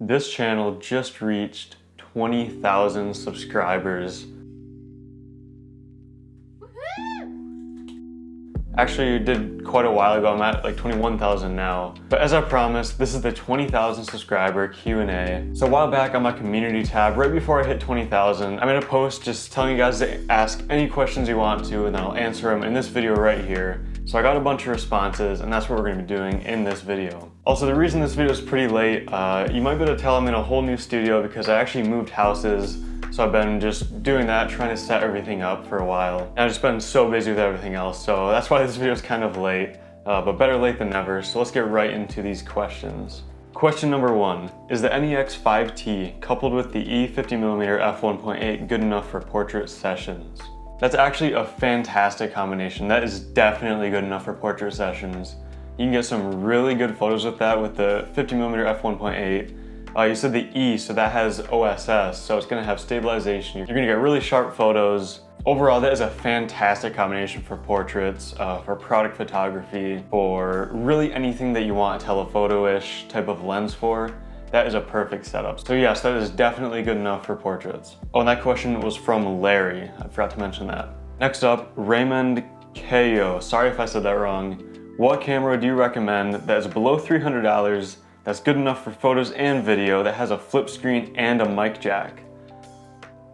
This channel just reached 20,000 subscribers. Actually, it did quite a while ago. I'm at like 21,000 now. But as I promised, this is the 20,000 subscriber Q&A. So a while back on my community tab, right before I hit 20,000, I made a post just telling you guys to ask any questions you want to, and then I'll answer them in this video right here. So I got a bunch of responses, and that's what we're gonna be doing in this video. Also, the reason this video is pretty late, you might be able to tell I'm in a whole new studio because I actually moved houses. So I've been just doing that, trying to set everything up for a while. And I've just been so busy with everything else, so that's why this video is kind of late, but better late than never. So let's get right into these questions. Question number 1, is the NEX 5T coupled with the E50mm f1.8 good enough for portrait sessions? That's actually a fantastic combination. That is definitely good enough for portrait sessions. You can get some really good photos with that with the 50mm f1.8. You said the E, so that has OSS, so it's gonna have stabilization. You're gonna get really sharp photos. Overall, that is a fantastic combination for portraits, for product photography, for really anything that you want a telephoto-ish type of lens for. That is a perfect setup. So yes, that is definitely good enough for portraits. Oh, and that question was from Larry. I forgot to mention that. Next up, Raymond Ko. Sorry if I said that wrong. What camera do you recommend that is below $300 that's good enough for photos and video, that has a flip screen and a mic jack?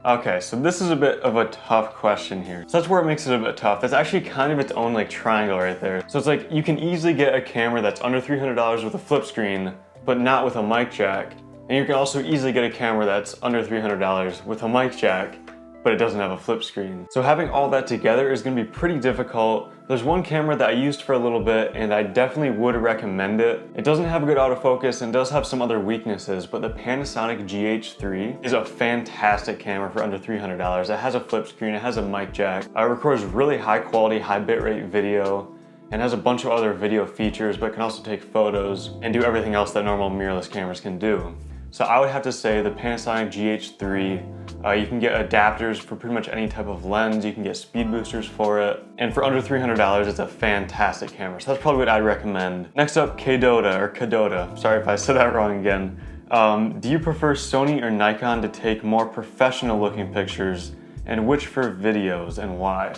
Okay, so this is a bit of a tough question here. So that's where it makes it a bit tough. That's actually kind of its own like triangle right there. So it's like you can easily get a camera that's under $300 with a flip screen, but not with a mic jack. And you can also easily get a camera that's under $300 with a mic jack, but it doesn't have a flip screen. So having all that together is gonna be pretty difficult. There's one camera that I used for a little bit and I definitely would recommend it. It doesn't have a good autofocus and does have some other weaknesses, but the Panasonic GH3 is a fantastic camera for under $300. It has a flip screen, it has a mic jack. It records really high quality, high bitrate video, and has a bunch of other video features, but can also take photos and do everything else that normal mirrorless cameras can do. So I would have to say the Panasonic GH3, you can get adapters for pretty much any type of lens, you can get speed boosters for it, and for under $300 it's a fantastic camera, so that's probably what I'd recommend. Next up, Kadota, sorry if I said that wrong again. Do you prefer Sony or Nikon to take more professional looking pictures, and which for videos and why?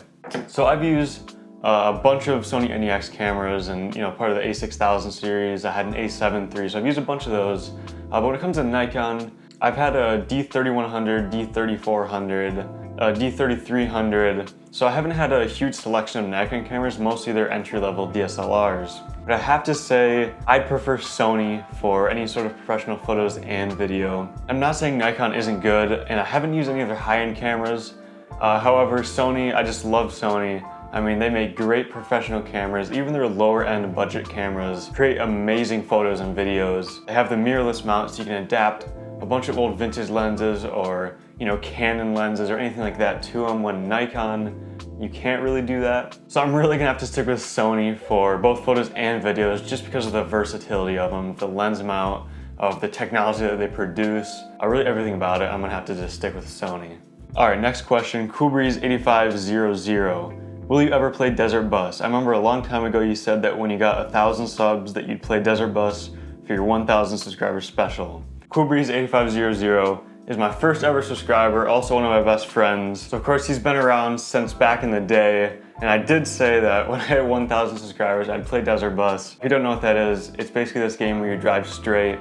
So I've used a bunch of Sony NEX cameras and part of the A6000 series. I had an A7 III, so I've used a bunch of those. But when it comes to Nikon, I've had a D3100, D3400, a D3300, so I haven't had a huge selection of Nikon cameras, mostly they're entry-level DSLRs. But I have to say, I prefer Sony for any sort of professional photos and video. I'm not saying Nikon isn't good, and I haven't used any of their high-end cameras. However, Sony, I just love Sony. I mean, they make great professional cameras. Even their lower end budget cameras create amazing photos and videos. They have the mirrorless mount, so you can adapt a bunch of old vintage lenses or Canon lenses or anything like that to them, when Nikon, you can't really do that. So I'm really gonna have to stick with Sony for both photos and videos just because of the versatility of them, the lens mount, of the technology that they produce. Really everything about it, I'm gonna have to just stick with Sony. All right, next question, Coolbreeze8500. Will you ever play Desert Bus? I remember a long time ago you said that when you got 1,000 subs that you'd play Desert Bus for your 1,000 subscriber special. Coolbreeze8500 is my first ever subscriber, also one of my best friends. So of course he's been around since back in the day, and I did say that when I hit 1,000 subscribers I'd play Desert Bus. If you don't know what that is, it's basically this game where you drive straight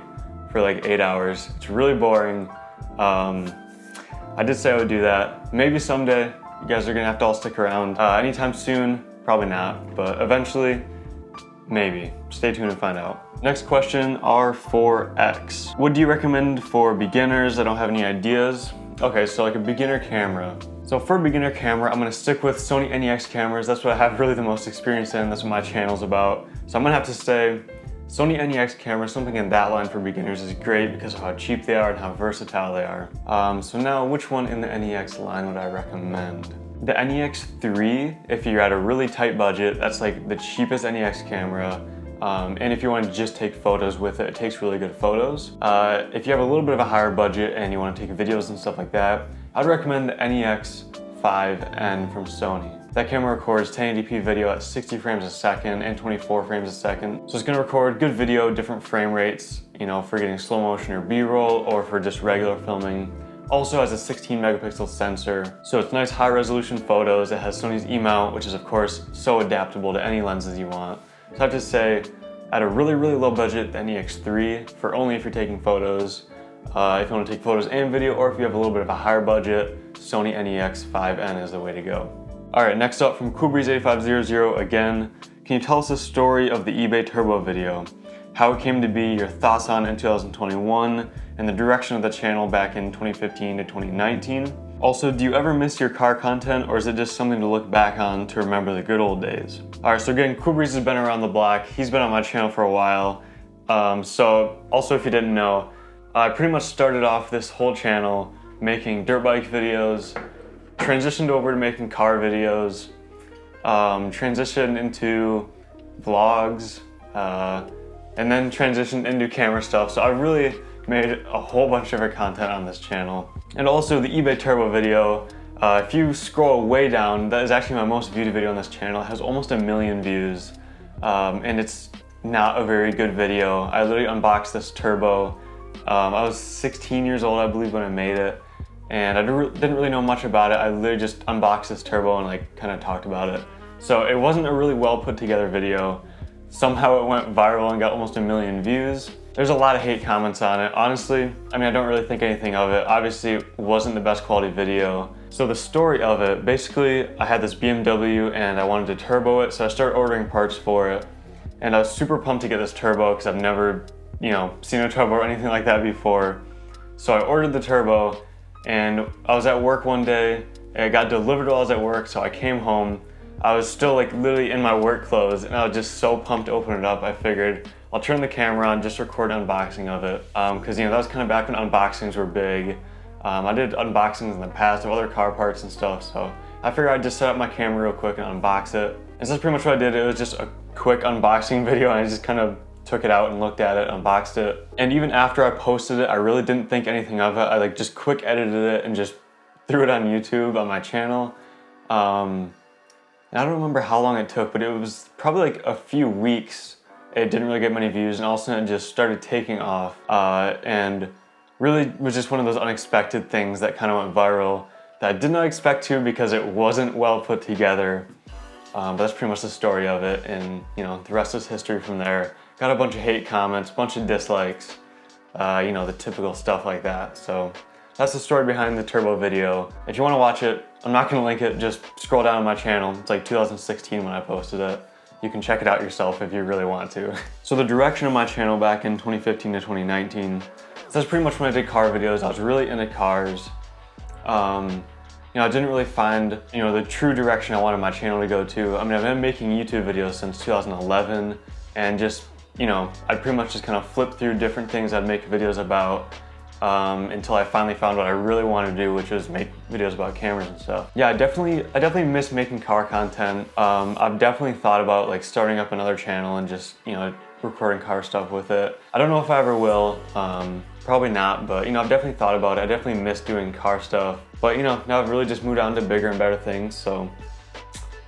for like 8 hours. It's really boring. I did say I would do that. Maybe someday. You guys are gonna have to all stick around. Anytime soon, probably not, but eventually, maybe. Stay tuned and find out. Next question, R4X. What do you recommend for beginners? I don't have any ideas. Okay, so like a beginner camera. So for a beginner camera, I'm gonna stick with Sony NEX cameras. That's what I have really the most experience in. That's what my channel's about. So I'm gonna have to say, Sony NEX cameras, something in that line for beginners is great because of how cheap they are and how versatile they are. So now, which one in the NEX line would I recommend? The NEX 3, if you're at a really tight budget, that's like the cheapest NEX camera. And if you want to just take photos with it, it takes really good photos. If you have a little bit of a higher budget and you want to take videos and stuff like that, I'd recommend the NEX 5N from Sony. That camera records 1080p video at 60 frames a second and 24 frames a second. So it's gonna record good video, different frame rates, you know, for getting slow motion or B-roll or for just regular filming. Also has a 16 megapixel sensor, so it's nice high resolution photos. It has Sony's E-mount, which is of course so adaptable to any lenses you want. So I have to say, at a really low budget, the NEX3, for only if you're taking photos. If you want to take photos and video, or if you have a little bit of a higher budget, Sony NEX 5N is the way to go. Alright, next up from CoolBreeze8500 again, can you tell us the story of the eBay Turbo video? How it came to be, your thoughts on it in 2021, and the direction of the channel back in 2015 to 2019. Also, do you ever miss your car content, or is it just something to look back on to remember the good old days? Alright, so again, CoolBreeze has been around the block. He's been on my channel for a while. So also if you didn't know, I pretty much started off this whole channel making dirt bike videos, transitioned over to making car videos, transitioned into vlogs, and then transitioned into camera stuff. So I really made a whole bunch of different content on this channel. And also the eBay Turbo video, if you scroll way down, that is actually my most viewed video on this channel. It has almost 1 million views, and it's not a very good video. I literally unboxed this Turbo. I was 16 years old, I believe, when I made it, and I didn't really know much about it. I literally just unboxed this Turbo and like kind of talked about it. So it wasn't a really well put together video. Somehow it went viral and got almost 1 million views. There's a lot of hate comments on it. Honestly, I mean, I don't really think anything of it. Obviously, it wasn't the best quality video. So the story of it, basically, I had this BMW and I wanted to turbo it, so I started ordering parts for it. And I was super pumped to get this Turbo because I've never, you know, seen a Turbo or anything like that before. So I ordered the Turbo, and I was at work one day, and it got delivered while I was at work, so I came home. I was still like literally in my work clothes, and I was just so pumped to open it up. I figured I'll turn the camera on, just record an unboxing of it. Cause you know, that was kind of back when unboxings were big. I did unboxings in the past of other car parts and stuff, so I figured I'd just set up my camera real quick and unbox it. And so that's pretty much what I did. It was just a quick unboxing video, and I just kind of took it out and looked at it, unboxed it. And even after I posted it, I really didn't think anything of it. I like just quick edited it and just threw it on YouTube on my channel. I don't remember how long it took, but it was probably like a few weeks. It didn't really get many views, and all of a sudden it just started taking off. And really was just one of those unexpected things that kind of went viral that I did not expect to, because it wasn't well put together. But that's pretty much the story of it, and you know, the rest is history from there. Got a bunch of hate comments, a bunch of dislikes, you know, the typical stuff like that. So that's the story behind the Turbo video. If you want to watch it, I'm not going to link it, just scroll down on my channel. It's like 2016 when I posted it. You can check it out yourself if you really want to. So the direction of my channel back in 2015 to 2019, so that's pretty much when I did car videos. I was really into cars. You know, I didn't really find, you know, the true direction I wanted my channel to go to. I mean, I've been making YouTube videos since 2011, and just, you know, I'd pretty much just kind of flip through different things I'd make videos about until I finally found what I really wanted to do, which was make videos about cameras and stuff. Yeah, I definitely miss making car content. I've definitely thought about like starting up another channel and just, you know, recording car stuff with it. I don't know if I ever will, probably not, but you know, I've definitely thought about it. I definitely miss doing car stuff, but you know, now I've really just moved on to bigger and better things, so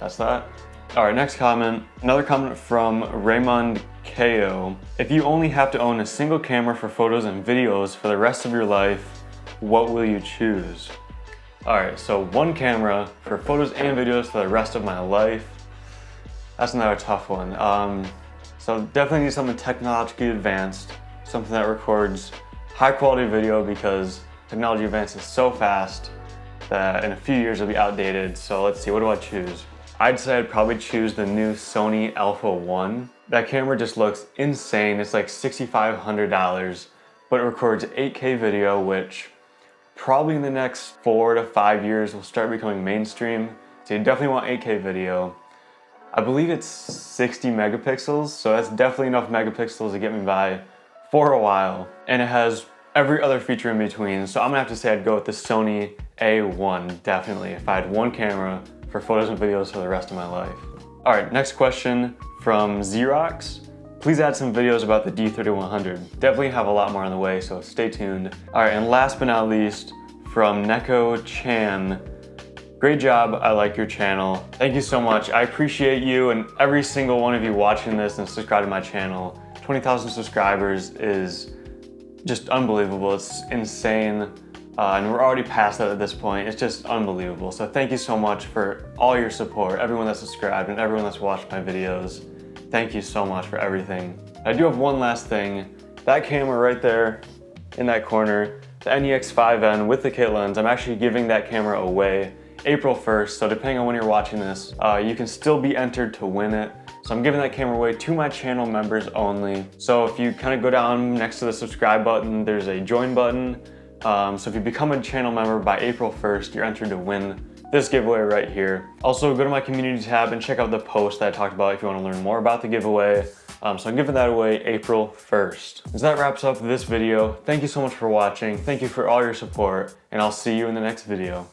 that's that. All right, next comment, another comment from Raymond KO. If you only have to own a single camera for photos and videos for the rest of your life, what will you choose? All right, so one camera for photos and videos for the rest of my life. That's another tough one. So definitely need something technologically advanced, something that records high quality video, because technology advances so fast that in a few years it'll be outdated. So let's see, what do I choose? I'd say I'd probably choose the new Sony Alpha 1. That camera just looks insane. It's like $6,500, but it records 8K video, which probably in the next 4 to 5 years will start becoming mainstream. So you definitely want 8K video. I believe it's 60 megapixels, so that's definitely enough megapixels to get me by for a while. And it has every other feature in between, so I'm gonna have to say I'd go with the Sony A1, definitely, if I had one camera for photos and videos for the rest of my life. All right, next question from Xerox. Please add some videos about the D3100. Definitely have a lot more on the way, so stay tuned. All right, and last but not least, from Neko Chan. Great job, I like your channel. Thank you so much. I appreciate you and every single one of you watching this and subscribing to my channel. 20,000 subscribers is just unbelievable. It's insane. And we're already past that at this point. It's just unbelievable. So thank you so much for all your support, everyone that's subscribed and everyone that's watched my videos. Thank you so much for everything. I do have one last thing. That camera right there in that corner, the NEX 5N with the kit lens, I'm actually giving that camera away April 1st. So depending on when you're watching this, you can still be entered to win it. So I'm giving that camera away to my channel members only. So if you kind of go down next to the subscribe button, there's a join button. So if you become a channel member by April 1st, you're entered to win this giveaway right here. Also, go to my community tab and check out the post that I talked about if you want to learn more about the giveaway. So I'm giving that away April 1st. So that wraps up this video. Thank you so much for watching. Thank you for all your support, and I'll see you in the next video.